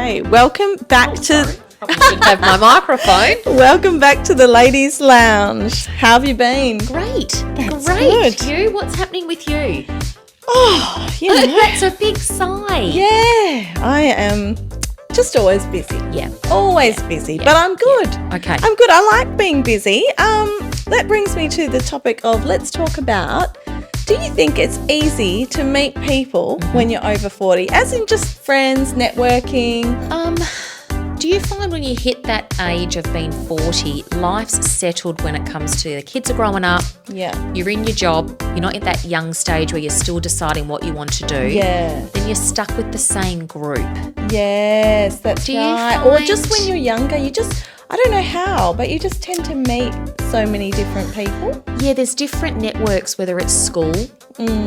Okay, welcome back to... Probably should have my microphone. Welcome back to the Ladies' Lounge. How have you been? Great. That's Great. good. You, what's happening with you? Oh, you know. That's a big sigh. Yeah, I am just always busy. Yeah. Always busy, but I'm good. Yeah. Okay. I'm good. I like being busy. That brings me to the topic of let's talk about, do you think it's easy to meet people when you're over 40? As in just friends, networking? Do you find when you hit that age of being 40, life's settled when it comes to the kids are growing up, Yeah. you're in your job, you're not at that young stage where you're still deciding what you want to do. Yeah. Then you're stuck with the same group. Yes, that's Do you right. Or just find- when you're younger, I don't know how, but you just tend to meet so many different people. Yeah, there's different networks, whether it's school,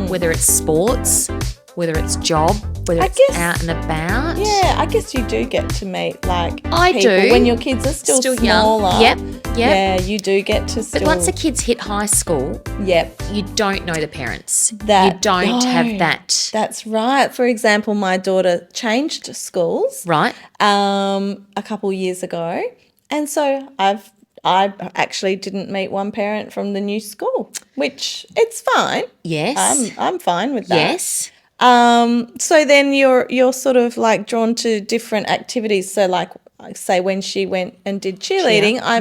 whether it's sports, whether it's job, whether it's out and about. Yeah, I guess you do get to meet I people do. when your kids are still young. smaller. Yep. Yeah, you do get to still. But once the kids hit high school, Yep. you don't know the parents. You That- don't no. have that. That's right. For example, my daughter changed schools Right? a couple years ago, and so I actually didn't meet one parent from the new school, which it's fine. Yes. I'm fine with that. Yes. So then you're sort of like drawn to different activities. So like say when she went and did cheerleading, I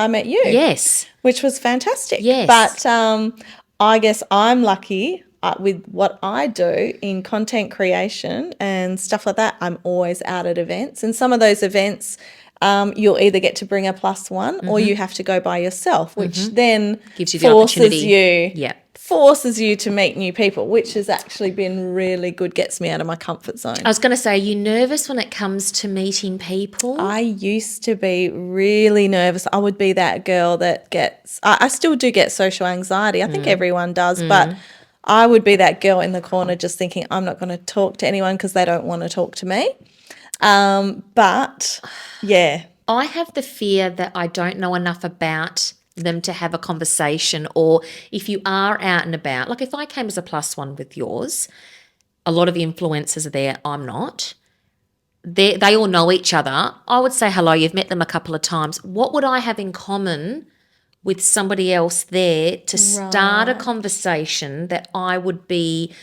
met you. Yes. Which was fantastic. Yes. But I guess I'm lucky with what I do in content creation and stuff like that. I'm always out at events, and some of those events you'll either get to bring a +1 or you have to go by yourself, which then Gives you the opportunity. Yeah. forces you to meet new people, which has actually been really good, gets me out of my comfort zone. I was going to say, are you nervous when it comes to meeting people? I used to be really nervous. I would be that girl that I still do get social anxiety. I think everyone does, but I would be that girl in the corner just thinking I'm not going to talk to anyone because they don't want to talk to me. But yeah. I have the fear that I don't know enough about them to have a conversation, or if you are out and about, like if I came as a +1 with yours, a lot of the influencers are there, I'm not. They all know each other. I would say hello, you've met them a couple of times. What would I have in common with somebody else there to start a conversation that I would be,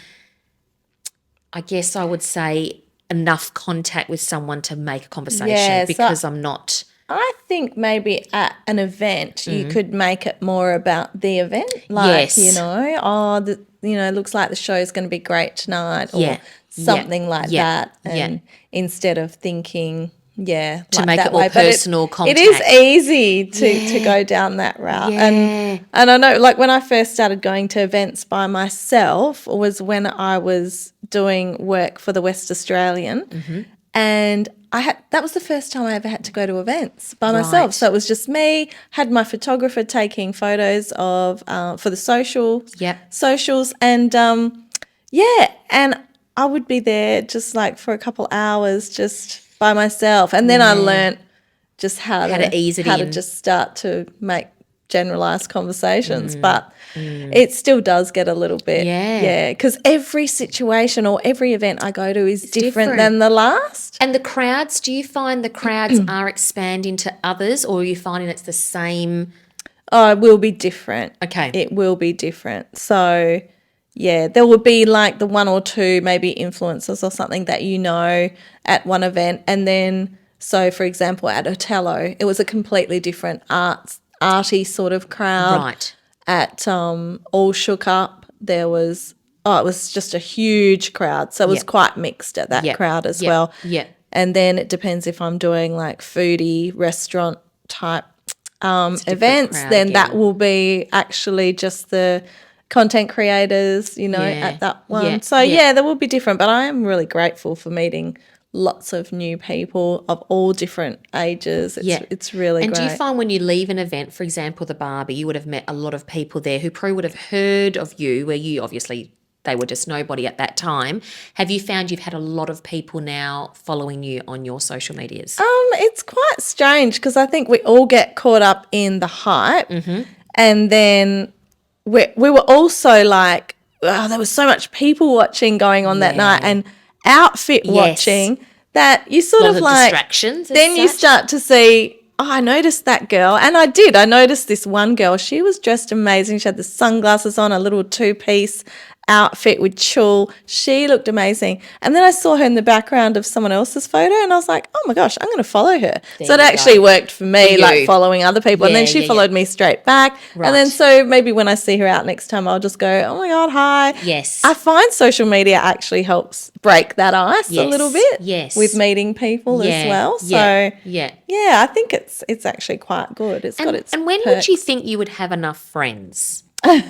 I guess I would say, enough contact with someone to make a conversation because I'm not. I think maybe at an event you could make it more about the event. Like, Yes. Looks like the show's going to be great tonight or something like that. And instead of thinking, to like make that it more way. But personal contact. It is easy to go down that route. Yeah. And I know, like when I first started going to events by myself was when I was doing work for the West Australian, and that was the first time I ever had to go to events by myself. Right. So it was just me, had my photographer taking photos of for the socials, and and I would be there just like for a couple hours just by myself, and then I learnt just how to ease it how in. to just start to make generalized conversations, but it still does get a little bit, because every situation or every event I go to is different than the last. And the crowds, do you find the crowds are expanding to others, or are you finding it's the same? Oh, it will be different. Okay. It will be different. So, yeah, there will be like the one or two maybe influencers or something that you know at one event, and then so for example at Otello, it was a completely different arty sort of crowd. Right. At All Shook Up, there was it was just a huge crowd, so it was quite mixed at that crowd as well. Yeah. And then it depends if I'm doing like foodie restaurant type events, crowd then again. that will be actually just the content creators, at that one. Yeah. So there will be different, but I am really grateful for meeting lots of new people of all different ages. It's really And great. do you find when you leave an event, for example, the Barbie, you would have met a lot of people there who probably would have heard of you, where you obviously, they were just nobody at that time. Have you found you've had a lot of people now following you on your social medias? It's quite strange because I think we all get caught up in the hype, and then we were also like, there was so much people watching going on that night and outfit watching that you sort Lot of like distractions. as then you such. start to see, oh, I noticed that girl. And I did. I noticed this one girl. She was dressed amazing. She had the sunglasses on, a little two-piece outfit with tulle. She looked amazing. And then I saw her in the background of someone else's photo and I was like, oh my gosh, I'm going to follow her. So it you actually go. worked for me, For like you. following other people. And then Yeah, she yeah, followed me straight back. Right. And then so maybe when I see her out next time, I'll just go, oh my God, hi. Yes. I find social media actually helps break that ice a little Yes, bit yes. with meeting people as well. So yeah. yeah, I think it's actually quite good. It's got its And when perks. would you think you would have enough friends? Like,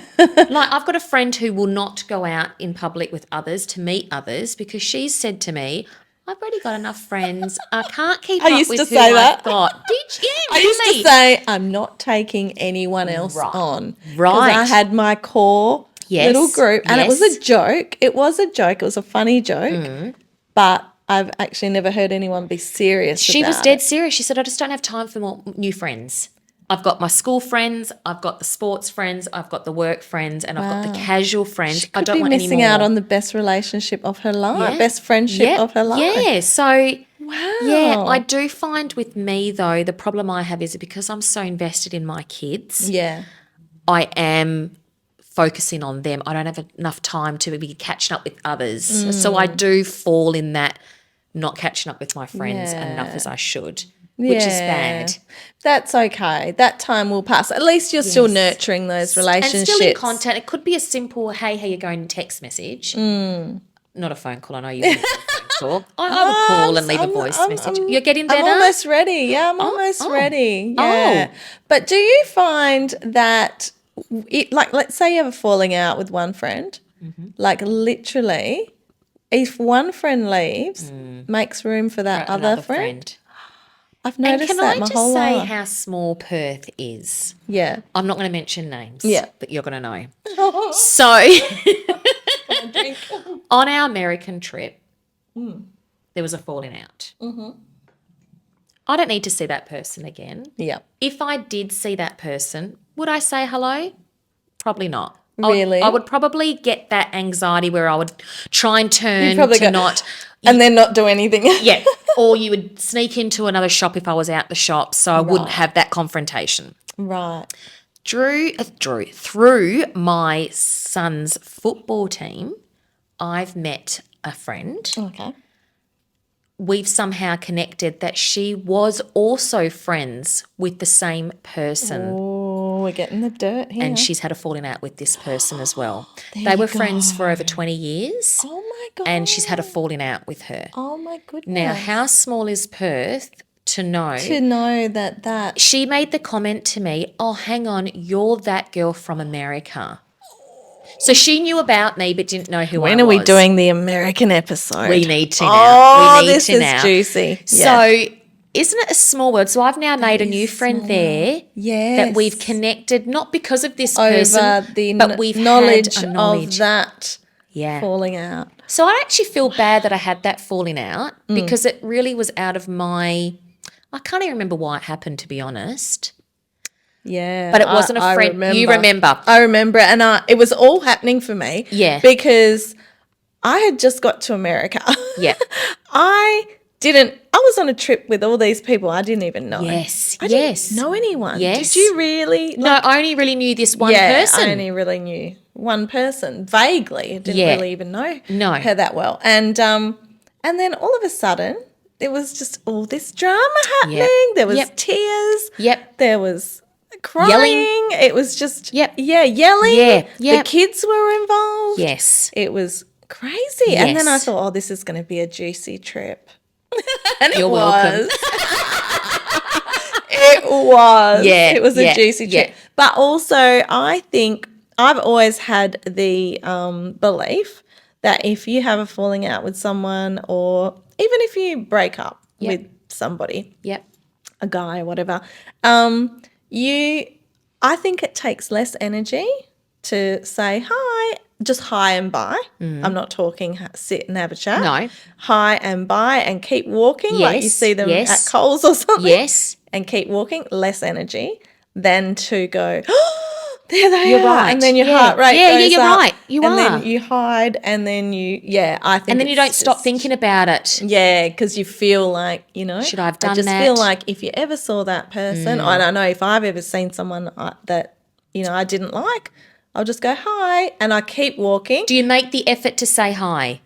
I've got a friend who will not go out in public with others to meet others because she's said to me, I've already got enough friends. I can't keep I up used with to who say I've that. got. Did you? I used to Really? say I'm not taking anyone else on. Because I Right. had my core Yes, little group and it was a yes. joke. It was a joke. It was a funny joke. But I've actually never heard anyone be serious She about was dead it. serious. She said, I just don't have time for more new friends. I've got my school friends, I've got the sports friends, I've got the work friends, and I've got the casual friends. She I could don't be want any missing more. out on the best relationship of her life, Yeah. best friendship Yeah, of her life. Yeah. So Wow. yeah, I do find with me though, the problem I have is because I'm so invested in my kids, Yeah. I am focusing on them. I don't have enough time to be catching up with others. So I do fall in that not catching up with my friends enough as I should, which is bad. That's okay. That time will pass. At least you're still Yes. nurturing those And relationships. still in contact. It could be a simple, hey, how you going text message. Not a phone call. I know you wouldn't do a phone call. I would call and leave a voice message. You're getting better? I'm almost ready. Yeah, I'm almost ready. Yeah. Oh. But do you find that, like, let's say you have a falling out with one friend, like literally, if one friend leaves, makes room for that other Another friend? I've And noticed can that I my just whole say life. how small Perth is? Yeah. I'm not going to mention names. Yeah. But you're going to know. So on our American trip, there was a falling out. I don't need to see that person again. Yeah. If I did see that person, would I say hello? Probably not. Really? I would probably get that anxiety where I would try and turn probably to go, not. And then not do anything. Yeah. Or you would sneak into another shop if I was out the shop so I wouldn't have that confrontation. Right. Through my son's football team, I've met a friend. Okay. We've somehow connected that she was also friends with the same person. Oh, we're getting the dirt here. And she's had a falling out with this person as well. They were friends for over 20 years. Oh my God. And she's had a falling out with her. Oh my goodness. Now, how small is Perth to know? To know that She made the comment to me, oh, hang on, you're that girl from America. So she knew about me but didn't know who I was. when are we doing the American episode? We need to now. Oh, We need this to is now. juicy. So isn't it a small world? So I've now made a new friend there that we've connected, not because of this person, over the but we've knowledge, had a knowledge of that yeah. falling out. So I actually feel bad that I had that falling out because it really was out of my – I can't even remember why it happened, to be honest. Yeah. But it wasn't a friend. You remember. I remember. And it was all happening for me. Yeah. Because I had just got to America. Yeah. I was on a trip with all these people I didn't even know. Yes. I didn't know anyone. Yes. Did you really? No, I only really knew this one person. I only really knew one person vaguely. I didn't really even know her that well. And then all of a sudden there was just all this drama happening. Yep. There was tears. Yep. There was crying. Yelling. It was just Yep. yelling. Yeah. Yep. The kids were involved. Yes. It was crazy. And then I Yes. thought, oh, this is going to be a juicy trip. And You're welcome. It was. Yeah, It was a yeah, juicy trip. yeah. But also, I think I've always had the belief that if you have a falling out with someone or even if you break up with somebody, Yep. a guy or whatever, I think it takes less energy to say hi, just hi and bye. I'm not talking sit and have a chat. No. Hi and bye and keep walking like you Yes, see them yes. at Coles or something. Yes. And keep walking, less energy than to go, oh, there they You're are. right. And then your Yeah. heart rate Yeah, goes you're up. right. You and are. then you hide, and then I think And then you it's don't stop just- thinking about it. Yeah, because you feel like, Should I have I done just that? feel like if you ever saw that person, and I know if I've ever seen someone that, I didn't like, I'll just go, hi, and I keep walking. Do you make the effort to say hi?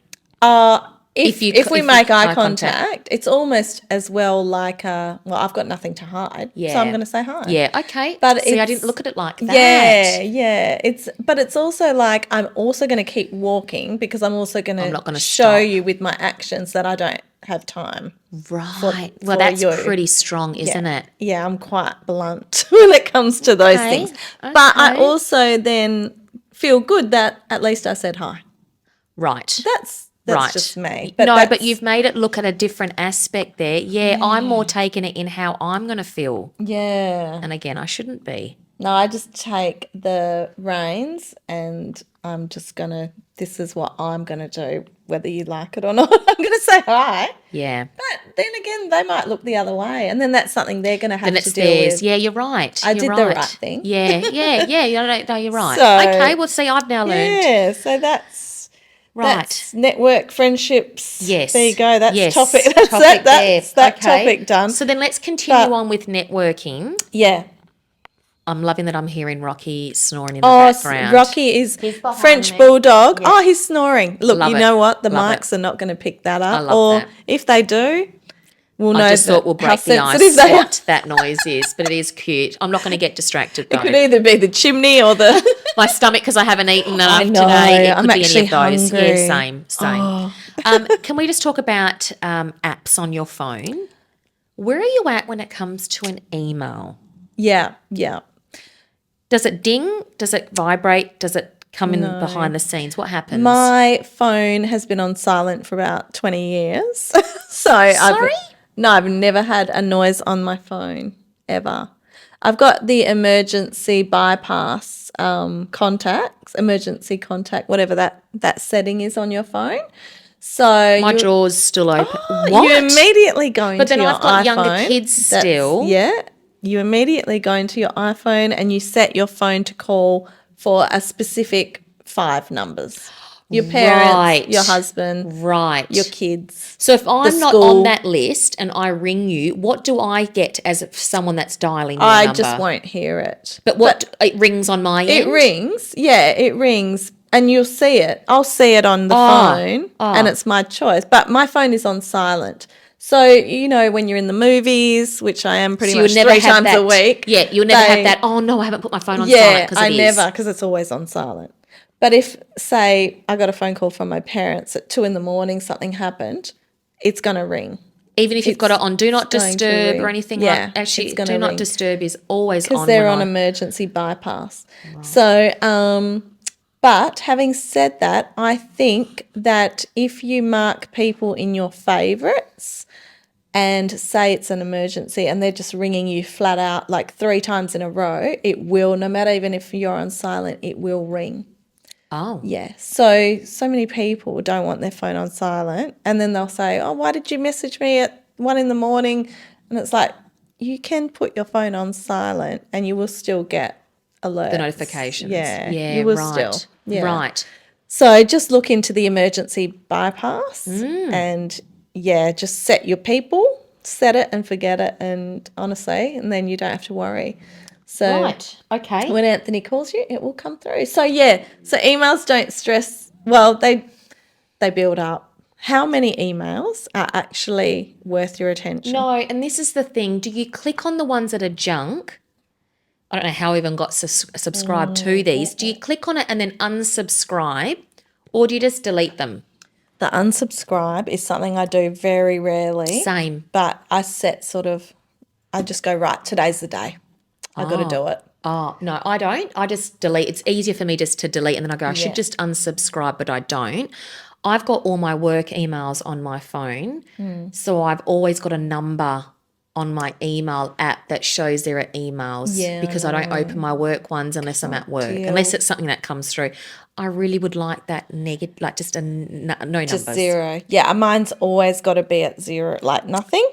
If we make eye contact, it's almost as well like, I've got nothing to hide, so I'm going to say hi. Yeah, okay. But See, I didn't look at it like that. Yeah. But it's also like I'm also going to keep walking because I'm also going not to gonna show stop. you with my actions that I don't have time. Right. for Well, that's you. pretty strong, isn't Yeah. it? Yeah, I'm quite blunt when it comes to those Okay, things. But I okay. also then feel good that at least I said hi. Right. That's right. just me. But you've made it look at a different aspect there. Yeah, I'm more taking it in how I'm going to feel. Yeah. And again, I shouldn't be. No, I just take the reins and I'm just going to, this is what I'm going to do, whether you like it or not. I'm going to say hi. Yeah. But then again, they might look the other way, and then that's something they're going to have Then to it's deal theirs. with. Yeah, you're right. I You're did right. the right thing. Yeah. No, you're right. So- okay, well, see, I've now learned. Yeah, so that's Right. network friendships. Yes. There you go. That's yes. topic. That's topic that's there. that topic done. So then let's continue But- on with networking. Yeah. I'm loving that I'm hearing Rocky snoring in the background. Rocky is behind French me. bulldog. Yeah. Oh, he's snoring. Look, Love you it. know what? The Love mics are not going to pick that up. I love or that. if they do, we'll know I just thought we'll how break the sensitive ice they are. what that noise is, but it is cute. I'm not going to get distracted though. It could either be the chimney or the... My stomach, because I haven't eaten enough know, today. It could I'm be any actually of those. hungry. Yeah, same. Oh. Can we just talk about apps on your phone? Where are you at when it comes to an email? Yeah. Does it ding? Does it vibrate? Does it come in behind the scenes? What happens? My phone has been on silent for about 20 years. Sorry? I've never had a noise on my phone, ever. I've got the emergency bypass emergency contact, whatever that setting is on your phone. So My drawers still open. you What? immediately go into But then your I've got iPhone. younger kids still. Yeah. You immediately go into your iPhone and you set your phone to call for a specific 5 numbers. Your parents, Right. your husband, Right. your kids. So if I'm not school. on that list and I ring you, what do I get as someone that's dialing your number? I just won't hear it. But it rings on my It end? rings. Yeah, it rings. And you'll see it. I'll see it on the phone and it's my choice. But my phone is on silent. So, when you're in the movies, which I am pretty much 3 times a week. Yeah, you'll never have that, oh no, I haven't put my phone on Yeah, silent because I it is. never, because it's always on silent. But if, say, I got a phone call from my parents at 2 a.m, something happened, it's going to ring. Even if you've got it on Do Not going to Disturb ring. or anything Yeah, like actually, it's gonna Do Not ring. Disturb is always on. Because they're when on I- emergency bypass. Right. So, but having said that, I think that if you mark people in your favourites and say it's an emergency and they're just ringing you flat out like 3 times in a row, it will, no matter even if you're on silent, it will ring. Oh. Yeah. So many people don't want their phone on silent and then they'll say, oh, why did you message me at 1 a.m? And it's like, you can put your phone on silent and you will still get alerts. The notifications. Yeah. Yeah, you will right. still. Yeah. Right. So just look into the emergency bypass and, just set your people, set it and forget it, and honestly, and then you don't have to worry. So Right. Okay. when Anthony calls you, it will come through. So, so emails don't stress. Well, they build up. How many emails are actually worth your attention? No, and this is the thing. Do you click on the ones that are junk? I don't know how I even got subscribed to these. Do you click on it and then unsubscribe, or do you just delete them? The unsubscribe is something I do very rarely. Same. But I set I just go, right, today's the day. I got to do it. Oh, no, I don't. I just delete. It's easier for me just to delete and then I go, I should just unsubscribe, but I don't. I've got all my work emails on my phone. So I've always got a number on my email app that shows there are emails because I don't open my work ones unless I'm at work, unless it's something that comes through. I really would like that negative, like just no numbers. Just 0. Yeah, mine's always got to be at 0, like nothing.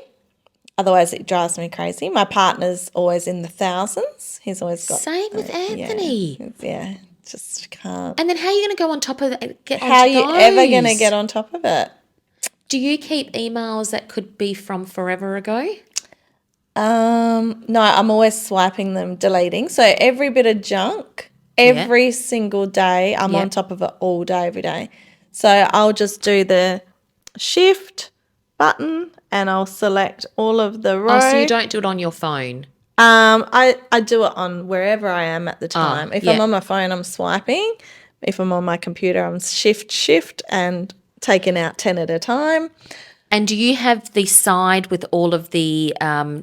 Otherwise, it drives me crazy. My partner's always in the thousands. He's always got... Same with Anthony. Yeah, just can't. And then how are you going to go on top of that? How are you ever going to get on top of it? Do you keep emails that could be from forever ago? No, I'm always swiping them, deleting. So every bit of junk, every single day, I'm on top of it all day, every day. So I'll just do the shift button and I'll select all of the row. Oh, so you don't do it on your phone? I do it on wherever I am at the time. If I'm on my phone, I'm swiping. If I'm on my computer, I'm shift and taking out 10 at a time. And do you have the side with all of the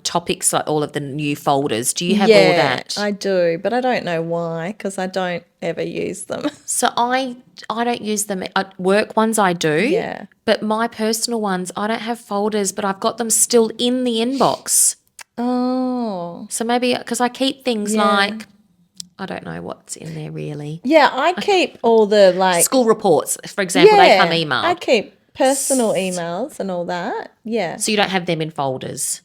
topics, like all of the new folders? Do you have all that? I do, but I don't know why because I don't ever use them. So I don't use them. Work ones I do. Yeah. But my personal ones, I don't have folders, but I've got them still in the inbox. Oh. So maybe because I keep things like, I don't know what's in there really. Yeah, I keep all the like... School reports, for example, they come emailed. I keep personal emails and all that. Yeah. So you don't have them in folders?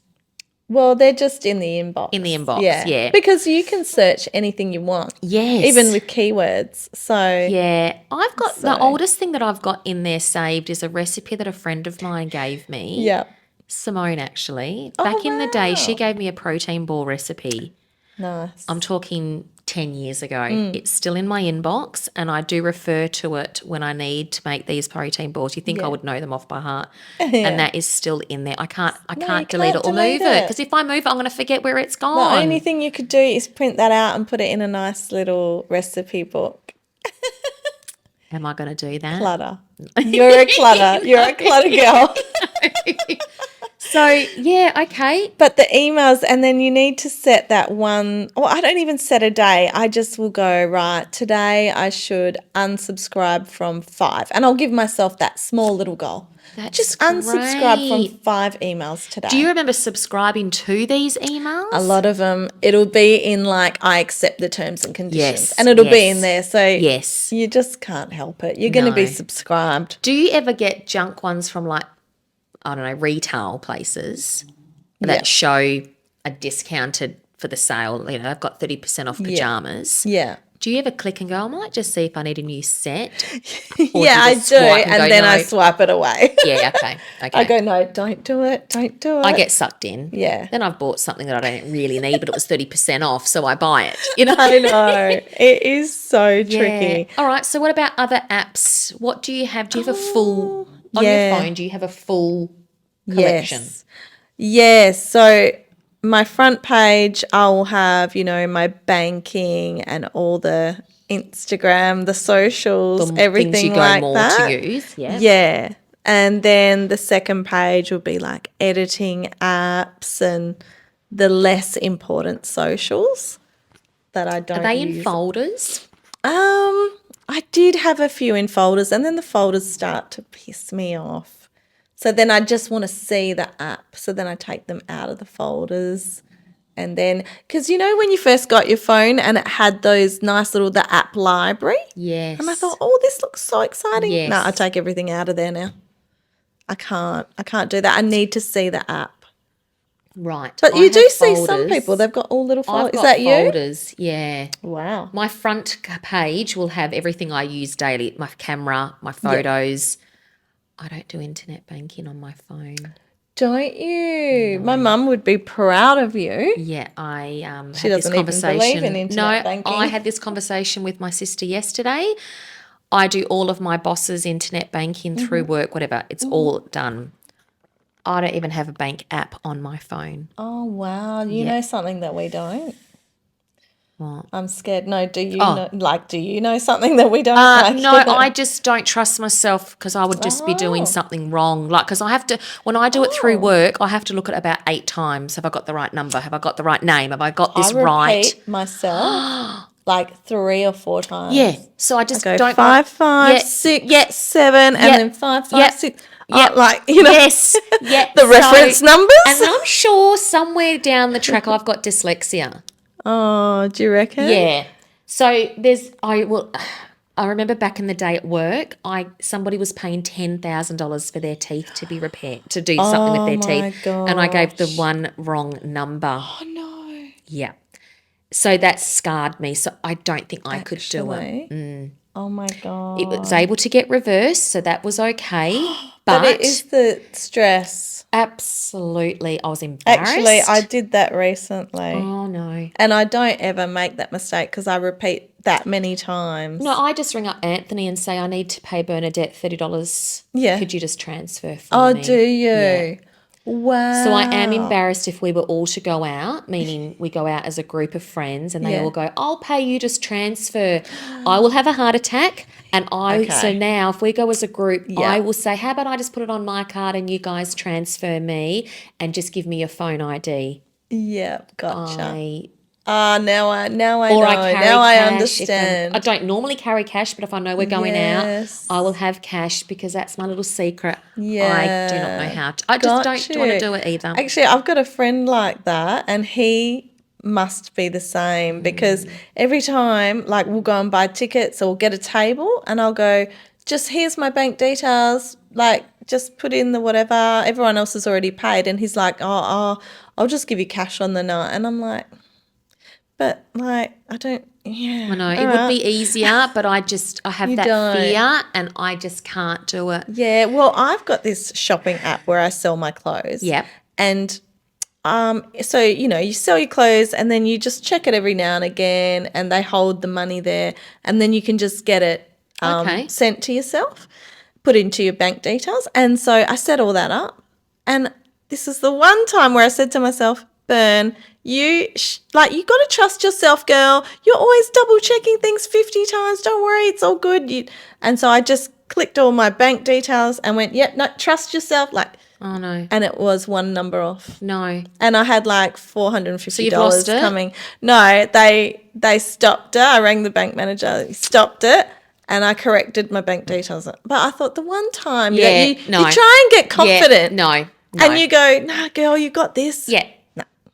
Well, they're just in the inbox. In the inbox, yeah. Because you can search anything you want. Yes. Even with keywords. So yeah. I've got the oldest thing that I've got in there saved is a recipe that a friend of mine gave me. Yeah. Simone, actually. Back in the day, she gave me a protein ball recipe. Nice. I'm talking 10 years ago. It's still in my inbox and I do refer to it when I need to make these protein balls. You think I would know them off by heart. And that is still in there. I can't delete it or move it because if I move it, I'm going to forget where it's gone. The only thing you could do is print that out and put it in a nice little recipe book. Am I going to do that? Clutter. You're a clutter. You're a clutter girl. So, yeah, okay. But the emails, and then you need to set that one. Well, I don't even set a day. I just will go, right, today I should unsubscribe from 5. And I'll give myself that small little goal. That's just unsubscribe great. from 5 emails today. Do you remember subscribing to these emails? A lot of them. It'll be in like, I accept the terms and conditions. Yes, And it'll be in there. So yes. You just can't help it. You're going to be subscribed. Do you ever get junk ones from like, I don't know, retail places that show a discounted for the sale? You know, they've got 30% off pajamas. Yeah. Do you ever click and go, I might just see if I need a new set? Yeah, I do. And then I swipe it away. Yeah, okay. I go, no, don't do it. Don't do it. I get sucked in. Yeah. Then I've bought something that I don't really need, but it was 30% off, so I buy it. You know? I know. It is so tricky. All right. So what about other apps? What do you have? Do you have a full on your phone? Do you have a full collection? Yes. So my front page, I'll have, you know, my banking and all the Instagram, the socials, everything things you go like more that. to use. Yeah. Yeah. And then the second page will be like editing apps and the less important socials that I don't use. Are they in folders? I did have a few in folders and then the folders start to piss me off. So then I just want to see the app. So then I take them out of the folders. And then, because you know when you first got your phone and it had those nice little, the app library? Yes. And I thought, oh, this looks so exciting. Yes. No, I take everything out of there now. I can't do that. I need to see the app. Right. But you do see some people, they've got all little folders. Is that you? Folders, yeah. Wow. My front page will have everything I use daily, my camera, my photos. I don't do internet banking on my phone. Don't you? No. My mum would be proud of you. Yeah, I she had doesn't this conversation. Even believe in internet banking. I had this conversation with my sister yesterday. I do all of my boss's internet banking through work, whatever. It's all done. I don't even have a bank app on my phone. Oh, wow. You know something that we don't? What? I'm scared. No, do you know, do you know something that we don't? No, I just don't trust myself because I would just be doing something wrong. Like, because I have to, when I do it through work, I have to look at about 8 times. Have I got the right number? Have I got the right name? Have I got this right? I repeat myself like 3 or 4 times. Yeah. So I just go don't. 5, 5, 6, 7, and then 5, 5, 6. Yeah, like, you know, yes, yeah. the reference numbers. And I'm sure somewhere down the track I've got dyslexia. Oh, do you reckon? Yeah. So I remember back in the day at work, somebody was paying $10,000 for their teeth to be repaired, to do something with their teeth. And I gave the one wrong number. Oh, no. Yeah. So that scarred me. So I don't think I could do it. Oh, my God. It was able to get reversed, so that was okay. But it is the stress. Absolutely. I was embarrassed. Actually, I did that recently. Oh, no. And I don't ever make that mistake because I repeat that many times. No, I just ring up Anthony and say, I need to pay Bernadette $30. Yeah. Could you just transfer for me? Oh, do you? Yeah. Wow. So I am embarrassed if we were all to go out, meaning we go out as a group of friends and they all go, I'll pay you, just transfer. I will have a heart attack so now if we go as a group, I will say, how about I just put it on my card and you guys transfer me and just give me your phone ID. Yeah, gotcha. Now I Or know. I carry Now cash. I understand. I don't normally carry cash, but if I know we're going out, I will have cash because that's my little secret. Yeah. I do not know how to. I just don't want to do it either. Actually, I've got a friend like that and he must be the same because every time, like, we'll go and buy tickets or get a table and I'll go, just here's my bank details, like, just put in the whatever. Everyone else has already paid. And he's like, I'll just give you cash on the night. And I'm like, but, like, I don't, I know. It would be easier, but I have that fear and I just can't do it. Yeah, well, I've got this shopping app where I sell my clothes. Yep. And so, you sell your clothes and then you just check it every now and again and they hold the money there and then you can just get it sent to yourself, put into your bank details. And so I set all that up. And this is the one time where I said to myself, Bern, you got to trust yourself, girl. You're always double checking things 50 times. Don't worry, it's all good. And so I just clicked all my bank details and went, yep, no, trust yourself. Like, oh no. And it was one number off. No. And I had like $450 so you've lost it? coming. No, they stopped it. I rang the bank manager, he stopped it. And I corrected my bank details. But I thought the one time you try and get confident. No. And you go, nah, girl, you got this. Yeah.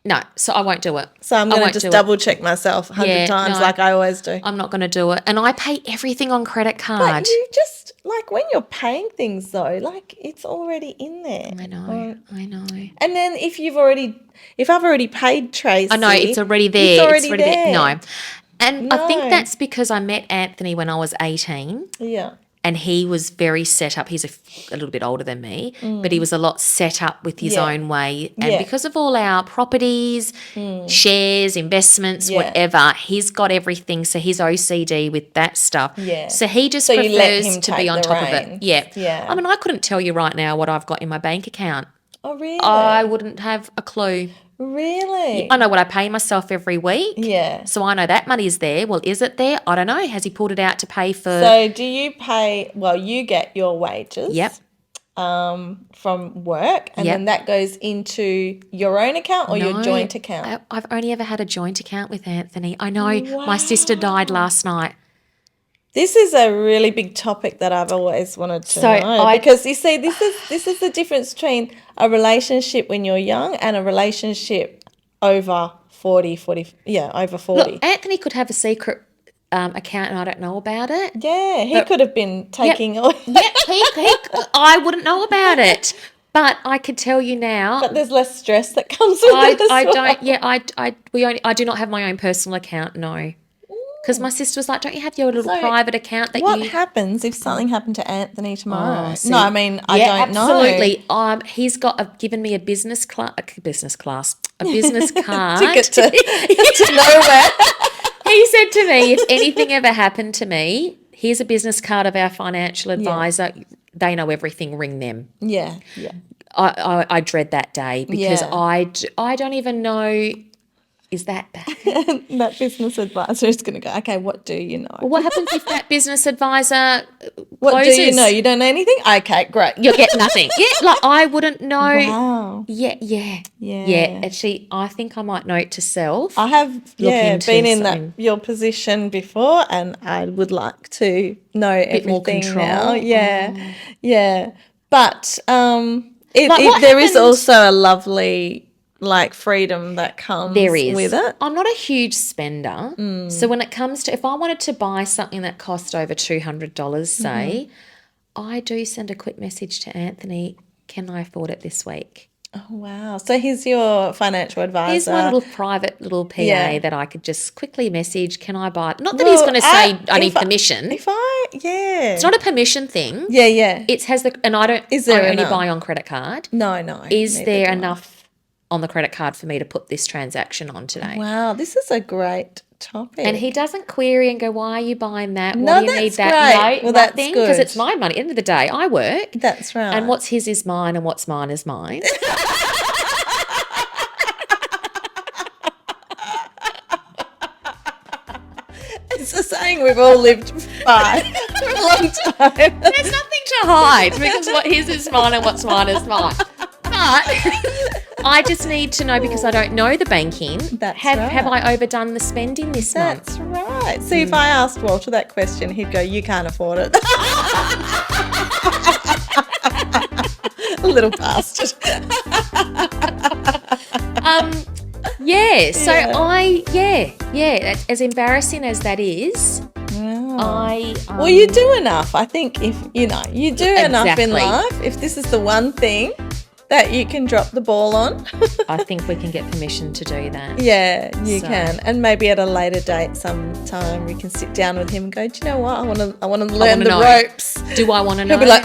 No, so I won't do it. So I'm going to just double check myself 100 times like I always do. I'm not going to do it. And I pay everything on credit card. But you just, like, when you're paying things though, like, it's already in there. I know. And then if I've already paid Tracey. I know, it's already there. It's already there. No. And I think that's because I met Anthony when I was 18. Yeah. And he was very set up. He's a little bit older than me, but he was a lot set up with his own way. And because of all our properties, shares, investments, whatever, he's got everything. So he's OCD with that stuff. Yeah. So he just prefers to be on top of it. Yeah. Yeah. I mean, I couldn't tell you right now what I've got in my bank account. Oh, really? I wouldn't have a clue. Really? I know what I pay myself every week. Yeah. So I know that money is there. Well, is it there? I don't know. Has he pulled it out to pay for? So do you pay, you get your wages. Yep. From work and then that goes into your own account or your joint account? I've only ever had a joint account with Anthony. I know. My sister died last night. This is a really big topic that I've always wanted to know because you see, this is the difference between a relationship when you're young and a relationship over 40. Look, Anthony could have a secret account and I don't know about it. Yeah, he could have been taking oil. I wouldn't know about it. But I could tell you now. But there's less stress that comes with it as well. I do not have my own personal account, no. Because my sister was like, don't you have your little private account that what happens if something happened to Anthony tomorrow? See, no, I mean, I don't know. Absolutely. He's given me a business card. Ticket to nowhere. He said to me, if anything ever happened to me, here's a business card of our financial advisor. Yeah. They know everything. Ring them. Yeah, yeah. I dread that day because I don't even know. Is that bad? That business advisor is going to go, okay, what do you know? Well, what happens if that business advisor What closes? do you know? You don't know anything? Okay, great. You'll get nothing. I wouldn't know. Wow. Yeah. Actually, I think I might note to self. I have been in your position before and I would like to know everything more control. Now. Yeah. But there is also a lovely like freedom that comes There is. with it. I'm not a huge spender. So when it comes to, if I wanted to buy something that cost over $200, say, I do send a quick message to Anthony, can I afford it this week? Oh, wow. So he's your financial advisor. Here's my little private little PA Yeah. that I could just quickly message, can I buy it? Not that he's going to say I need permission. It's not a permission thing. Yeah. It has the, and I don't, Is there I only enough? buy on credit card. No. Is neither there do I. enough on the credit card for me to put this transaction on today? Wow, this is a great topic. And he doesn't query and go, why are you buying that? No, Why do you need that's that? great. No, Well, that's nothing, because good. it's my money. At the end of the day, I work. That's right. And what's his is mine and what's mine is mine. It's a saying we've all lived by for a long time. There's nothing to hide because what his is mine and what's mine is mine. But I just need to know, because I don't know the banking. That's have right. I overdone the spending this month? That's right. See, if I asked Walter that question, he'd go, you can't afford it. A little bastard. So Yeah. as embarrassing as that is, Wow. Well, you do enough. I think if, you do enough in Exactly. life, if this is the one thing that you can drop the ball on, I think we can get permission to do that. yeah, you So- can. And maybe at a later date sometime we can sit down with him and go, do you know what? I want to learn the know. ropes. Do I want to know? He'll be like,